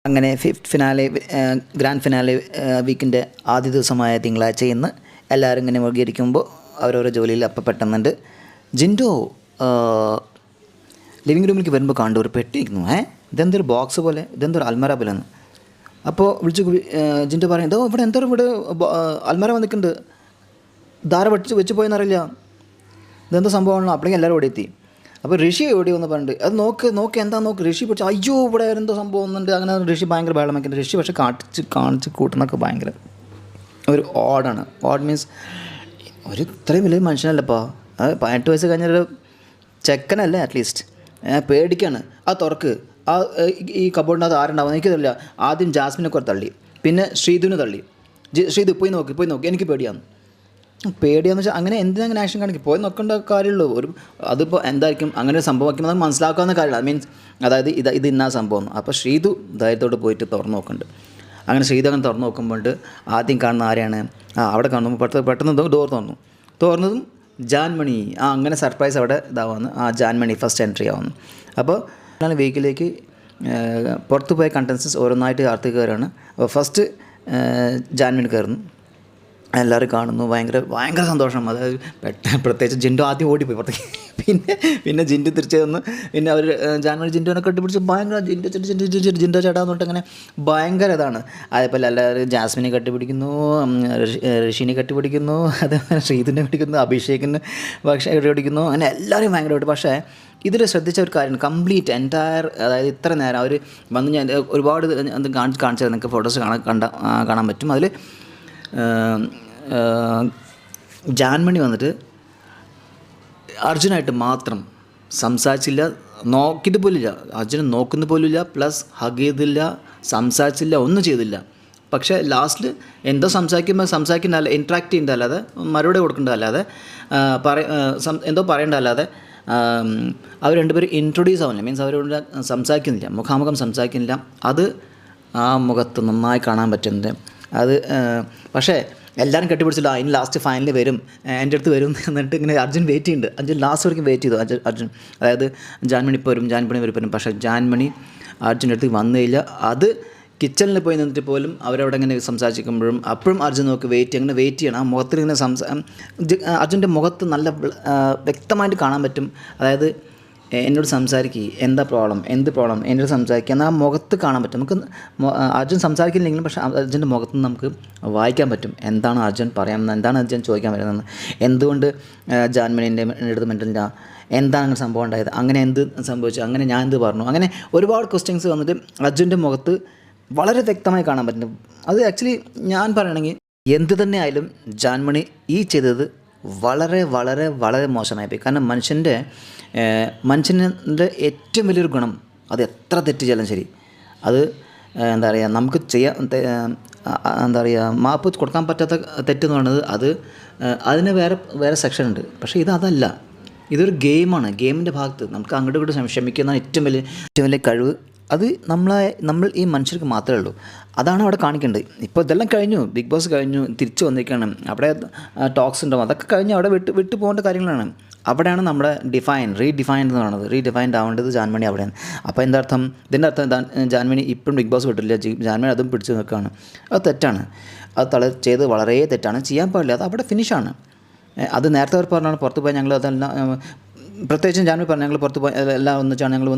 അങ്ങനെ fifth finale grand finale വീക്കിൻ്റെ ആദ്യ ദിവസമായ തിങ്കളാഴ്ച ഇന്ന് എല്ലാവരും ഇങ്ങനെ മുഴുകിയിരിക്കുമ്പോൾ അവരവരുടെ ജോലിയിൽ അപ്പം പെട്ടെന്നുണ്ട്. ജിൻഡോ ലിവിങ് റൂമിലേക്ക് വരുമ്പോൾ കണ്ടു ഒരു പെട്ടി ഇരിക്കുന്നു. ഇതെന്തൊരു ബോക്സ് പോലെ, ഇതെന്തൊരു അൽമറ പോലെ എന്ന്. അപ്പോൾ വിളിച്ച് ജിൻഡോ പറയും, ഇതോ ഇവിടെ എന്തോ ഇവിടെ അൽമറ വന്നിട്ടുണ്ട്, ധാര വെച്ച് പോയെന്നറിയില്ല, ഇതെന്തോ സംഭവമാണല്ലോ. അപ്പോഴേക്കും എല്ലാവരും ഓടി എത്തി. അപ്പോൾ ഋഷി ഓടി വന്ന് പറഞ്ഞിട്ട് അത് നോക്ക് എന്താ നോക്ക്. ഋഷി പിടിച്ച് അയ്യോ ഇവിടെ എന്തോ സംഭവം ഒന്നുണ്ട്. അങ്ങനെ ഋഷി ഭയങ്കര ബഹളം വയ്ക്കുന്നത്. ഋഷി പക്ഷേ കാണിച്ച് കൂട്ടുന്നൊക്കെ ഭയങ്കര ഒരു ഓടാണ്. ഓഡ് മീൻസ് ഒരു ഇത്രയും വലിയ മനുഷ്യനല്ലപ്പോൾ, അത് 18 വയസ്സ് കഴിഞ്ഞൊരു ചെക്കനല്ലേ അറ്റ്ലീസ്റ്റ്. പേടിക്കാണ്. ആ തുറക്ക്, ആ ഈ കബോർഡിനകത്ത് ആരുണ്ടാവും എനിക്കതല്ല. ആദ്യം ജാസ്മിനെ കുറച്ച് തള്ളി, പിന്നെ ശ്രീധുവിനെ തള്ളി. ശ്രീധു പോയി നോക്ക് എനിക്ക് പേടിയാന്ന് വെച്ചാൽ അങ്ങനെ എന്തിനങ്ങനെ ആക്ഷൻ കാണിക്കും, പോയി നോക്കേണ്ട കാര്യമുള്ളൂ. അതിപ്പോൾ എന്തായിരിക്കും അങ്ങനെ സംഭവിക്കുമ്പോൾ നമുക്ക് മനസ്സിലാക്കാവുന്ന കാര്യമാണ്. മീൻസ് അതായത് ഇത് ഇന്നാ സംഭവം. അപ്പോൾ ശ്രീധു ധൈര്യത്തോട് പോയിട്ട് തുറന്നു നോക്കുന്നുണ്ട്. അങ്ങനെ ശ്രീധു അങ്ങനെ തുറന്നു നോക്കുമ്പോൾ ആദ്യം കാണുന്ന ആരെയാണ്? അവിടെ കാണുമ്പോൾ പെട്ടെന്ന് ഡോർ തുറന്നതും ജാൻമണി. അങ്ങനെ സർപ്രൈസ് അവിടെ ഇതാവുന്നു. ജാൻമണി ഫസ്റ്റ് എൻട്രി ആവുന്നു. അപ്പോൾ വീക്കിലേക്ക് പുറത്ത് പോയ കണ്ടൻസൻസ് ഓരോന്നായിട്ട് അകത്തേക്ക് കയറുകയാണ്. അപ്പോൾ ഫസ്റ്റ് ജാൻമണി കയറുന്നു, എല്ലാവരും കാണുന്നു. ഭയങ്കര സന്തോഷം. അതായത് പ്രത്യേകിച്ച് ജിൻഡോ ആദ്യം ഓടിപ്പോയി പുറത്തേക്ക്. പിന്നെ ജിൻഡു തിരിച്ചു വന്ന് പിന്നെ അവർ ജാൻമണി ജിൻഡുവിനെ കെട്ടിപ്പിടിച്ച് ഭയങ്കര ജിൻഡോ ചേട്ടാന്ന് പറഞ്ഞിട്ട് അങ്ങനെ ഭയങ്കര ഇതാണ്. അതേപോലെ എല്ലാവരും ജാസ്മിനെ കെട്ടിപ്പിടിക്കുന്നു, ഋഷിനെ കെട്ടിപ്പിടിക്കുന്നു, അതേപോലെ ശ്രീധുവിനെ പിടിക്കുന്നു, അഭിഷേകിന് കെട്ടിപ്പിടിക്കുന്നു. അങ്ങനെ എല്ലാവരും ഭയങ്കരമായിട്ട്. പക്ഷേ ഇതിൽ ശ്രദ്ധിച്ച ഒരു കാര്യം, കംപ്ലീറ്റ് എൻറ്റയർ അതായത് ഇത്ര നേരം അവർ വന്ന് ഞാൻ ഒരുപാട് കാണിച്ചത് നിങ്ങൾക്ക് ഫോട്ടോസ് കാണാൻ പറ്റും. അതിൽ ജാൻമണി വന്നിട്ട് അർജുനായിട്ട് മാത്രം സംസാരിച്ചില്ല, നോക്കിയത് പോലില്ല, അർജുനെ നോക്കുന്ന പോലുമില്ല, പ്ലസ് ഹഗ് ചെയ്തില്ല, സംസാരിച്ചില്ല, ഒന്നും ചെയ്തില്ല. പക്ഷേ ലാസ്റ്റിൽ എന്തോ സംസാരിക്കുന്നതല്ല, ഇൻട്രാക്ട് ചെയ്യുന്നതല്ലാതെ, മറുപടി കൊടുക്കേണ്ടതല്ലാതെ, എന്തോ പറയേണ്ടതല്ലാതെ അവർ രണ്ടുപേരും ഇൻട്രൊഡ്യൂസ് ആവുന്നില്ല. മീൻസ് അവരോട് സംസാരിക്കുന്നില്ല, മുഖാമുഖം സംസാരിക്കുന്നില്ല. അത് ആ മുഖത്ത് നന്നായി കാണാൻ പറ്റുന്നുണ്ട്. അത് പക്ഷേ എല്ലാവരും കെട്ടിപ്പിടിച്ചില്ല. അതിന് ലാസ്റ്റ് ഫൈനൽ വരും, എൻ്റെ അടുത്ത് വരും എന്നിട്ട് ഇങ്ങനെ അർജുൻ വെയിറ്റ് ചെയ്യുന്നുണ്ട്. അർജുൻ ലാസ്റ്റ് വரைക്കും വെയിറ്റ് ചെയ്തു. അർജുൻ അതായത് ജാൻമണി ഇപ്പോൾ വരും, ജാൻമണി വരും. പക്ഷേ ജാൻമണി അർജുൻ്റെ അടുത്ത് വന്നില്ല. അത് കിച്ചണിൽ പോയി നിന്നിട്ട് പോലും അവരവിടെ ഇങ്ങനെ സംസാരിക്കുമ്പോഴും അപ്പോഴും അർജുൻ നോക്കി വെയിറ്റ് ചെയ്യണം. ആ മുഖത്തിൽ ഇങ്ങനെ അർജുൻ്റെ മുഖത്ത് നല്ല വ്യക്തമായിട്ട് കാണാൻ പറ്റും. അതായത് എന്നോട് സംസാരിക്കുക, എന്താ പ്രോബ്ലം, എന്ത് പ്രോബ്ലം, എന്നോട് സംസാരിക്കുക എന്നാൽ ആ മുഖത്ത് കാണാൻ പറ്റും. നമുക്ക് അർജുൻ സംസാരിക്കുന്നില്ലെങ്കിലും പക്ഷേ അർജുൻ്റെ മുഖത്ത് നിന്ന് നമുക്ക് വായിക്കാൻ പറ്റും എന്താണ് അർജുൻ പറയാമെന്ന്, എന്താണ് അർജുൻ ചോദിക്കാൻ വരുന്നതെന്ന്, എന്തുകൊണ്ട് ജാൻമണീൻ്റെ അടുത്ത് മിണ്ടില്ല, എന്താണ് അങ്ങനെ സംഭവം ഉണ്ടായത്, അങ്ങനെ എന്ത് സംഭവിച്ചു, അങ്ങനെ ഞാൻ എന്ത് പറഞ്ഞു, അങ്ങനെ ഒരുപാട് ക്വസ്റ്റ്യൻസ് വന്നിട്ട് അർജുൻ്റെ മുഖത്ത് വളരെ വ്യക്തമായി കാണാൻ പറ്റും. അത് ആക്ച്വലി ഞാൻ പറയണമെങ്കിൽ എന്ത് തന്നെ ആയാലും ജാൻമണി ഈ ചെയ്തത് വളരെ വളരെ വളരെ മോശമായി പോയി. കാരണം മനുഷ്യൻ്റെ ഏറ്റവും വലിയൊരു ഗുണം, അത് എത്ര തെറ്റ് ചെയ്താലും ശരി, അത് എന്താ പറയുക, നമുക്ക് എന്താ പറയുക, മാപ്പ് കൊടുക്കാൻ പറ്റാത്ത തെറ്റെന്ന് പറയുന്നത് അത് അതിന് വേറെ സെക്ഷൻ ഉണ്ട്. പക്ഷേ അതല്ല, ഇതൊരു ഗെയിമാണ്. ഗെയിമിൻ്റെ ഭാഗത്ത് നമുക്ക് അങ്ങോട്ട് ഇങ്ങോട്ട് ക്ഷമിക്കുന്ന ഏറ്റവും വലിയ കഴിവ് അത് നമ്മൾ ഈ മനുഷ്യർക്ക് മാത്രമേ ഉള്ളൂ. അതാണ് അവിടെ കാണിക്കേണ്ടത്. ഇപ്പോൾ ഇതെല്ലാം കഴിഞ്ഞു, ബിഗ് ബോസ് കഴിഞ്ഞു, തിരിച്ചു വന്നിരിക്കുകയാണ്. അവിടെ ടോക്സ് ഉണ്ടാവും, അതൊക്കെ കഴിഞ്ഞ് അവിടെ വിട്ടു പോകേണ്ട കാര്യങ്ങളാണ്. അവിടെയാണ് നമ്മുടെ റീഡിഫൈൻഡ് എന്ന് പറയുന്നത്. റീഡിഫൈൻഡ് ആവേണ്ടത് ജാൻമണി അവിടെയാണ്. അപ്പോൾ ഇതിൻ്റെ അർത്ഥം ജാൻമണി ഇപ്പോഴും ബിഗ് ബോസ് വിട്ടില്ല, ജാൻമണി അതും പിടിച്ചു നിൽക്കുകയാണ്. അത് തെറ്റാണ്. അത് ചെയ്ത് വളരെ തെറ്റാണ്, ചെയ്യാൻ പാടില്ല. അത് അവിടെ ഫിനിഷാണ്. അത് നേരത്തെ അവർ പറഞ്ഞാണ് പുറത്ത് പോയി ഞങ്ങൾ അതെല്ലാം, പ്രത്യേകിച്ചും ജാൻമണി പറഞ്ഞു ഞങ്ങൾ പുറത്ത് പോയി എല്ലാം ഒന്നിച്ചാണ് ഞങ്ങൾ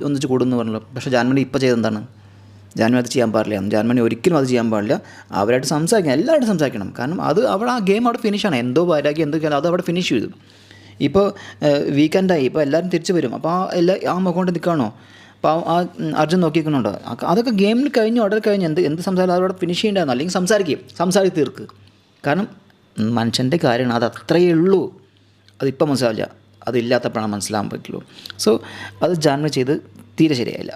ഒന്നിച്ച് കൂടുമെന്ന് പറഞ്ഞല്ലോ. പക്ഷേ ജാൻമണി ഇപ്പോൾ ചെയ്തെന്താണ്? ജാൻമണി അത് ചെയ്യാൻ പാടില്ല. ജാൻമണി ഒരിക്കലും അത് ചെയ്യാൻ പാടില്ല. അവരായിട്ട് സംസാരിക്കണം, എല്ലാവരും സംസാരിക്കണം. കാരണം അത് അവിടെ ആ ഗെയിം അവിടെ ഫിനിഷാണ്. എന്തോ വൈരാഗ്യം എന്തൊക്കെയാണ് അത് അവിടെ ഫിനിഷ് ചെയ്തു. ഇപ്പോൾ വീക്കെൻഡായി, ഇപ്പോൾ എല്ലാവരും തിരിച്ചു വരും. അപ്പോൾ ആ മുഖം കൊണ്ട് നിൽക്കുകയാണോ? അപ്പോൾ ആ അർജുൻ നോക്കിക്കുന്നുണ്ടോ? അതൊക്കെ ഗെയിമിൽ കഴിഞ്ഞു, ഓർഡർ കഴിഞ്ഞ് എന്ത് സംസാരം അതവിടെ ഫിനിഷ് ചെയ്യേണ്ടതെന്ന്. അല്ലെങ്കിൽ സംസാരിച്ച് തീർക്ക്. കാരണം മനുഷ്യൻ്റെ കാര്യമാണ്, അത് അത്രയേ ഉള്ളൂ. അതിപ്പോൾ മനസ്സിലാവില്ല, അതില്ലാത്തപ്പോഴാണ് മനസ്സിലാകാൻ പറ്റുള്ളൂ. സോ അത് ജാൻമണി ചെയ്ത് തീരെ ശരിയായില്ല.